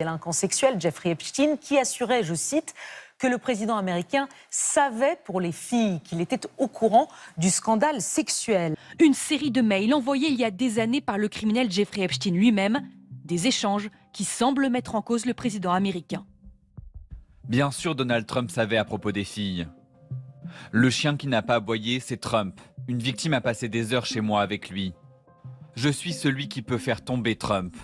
Délinquant sexuel Jeffrey Epstein qui assurait, je cite, que le président américain savait pour les filles, qu'il était au courant du scandale sexuel. Une série de mails envoyés il y a des années par le criminel Jeffrey Epstein lui-même, des échanges qui semblent mettre en cause le président américain. Bien sûr, Donald Trump savait à propos des filles. Le chien qui n'a pas aboyé, c'est Trump. Une victime a passé des heures chez moi avec lui. Je suis celui qui peut faire tomber Trump.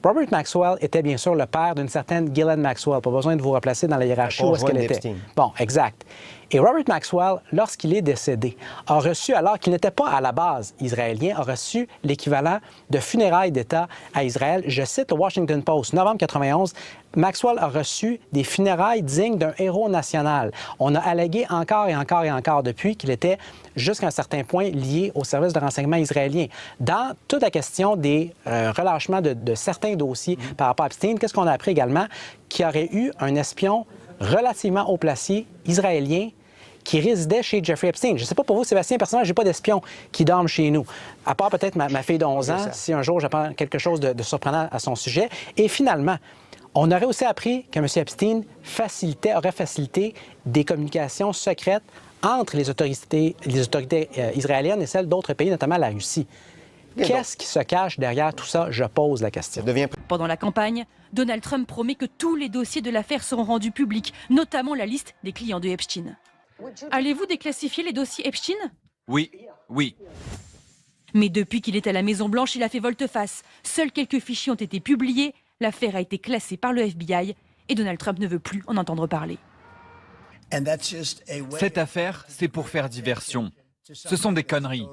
Robert Maxwell était bien sûr le père d'une certaine Ghislaine Maxwell. Pas besoin de vous replacer dans la hiérarchie où est-ce qu'elle était. Bon, exact. Et Robert Maxwell, lorsqu'il est décédé, a reçu, alors qu'il n'était pas à la base israélien, a reçu l'équivalent de funérailles d'État à Israël. Je cite le Washington Post, novembre 91, Maxwell a reçu des funérailles dignes d'un héros national. On a allégué encore et encore et encore depuis qu'il était, jusqu'à un certain point, lié au service de renseignement israélien. Dans toute la question des relâchements de certains dossiers par rapport à Epstein, qu'est-ce qu'on a appris également? Qu'il y aurait eu un espion relativement haut placé israélien qui résidait chez Jeffrey Epstein. Je ne sais pas pour vous, Sébastien, personnellement, je n'ai pas d'espion qui dorme chez nous. À part peut-être ma fille de 11 ans, si un jour j'apprends quelque chose de surprenant à son sujet. Et finalement, on aurait aussi appris que M. Epstein aurait facilité des communications secrètes entre les autorités israéliennes et celles d'autres pays, notamment la Russie. Qu'est-ce qui se cache derrière tout ça? Je pose la question. Pendant la campagne, Donald Trump promet que tous les dossiers de l'affaire seront rendus publics, notamment la liste des clients de Epstein. Allez-vous déclassifier les dossiers Epstein? Oui. Mais depuis qu'il est à la Maison-Blanche, il a fait volte-face. Seuls quelques fichiers ont été publiés, l'affaire a été classée par le FBI et Donald Trump ne veut plus en entendre parler. Cette affaire, c'est pour faire diversion. Ce sont des conneries.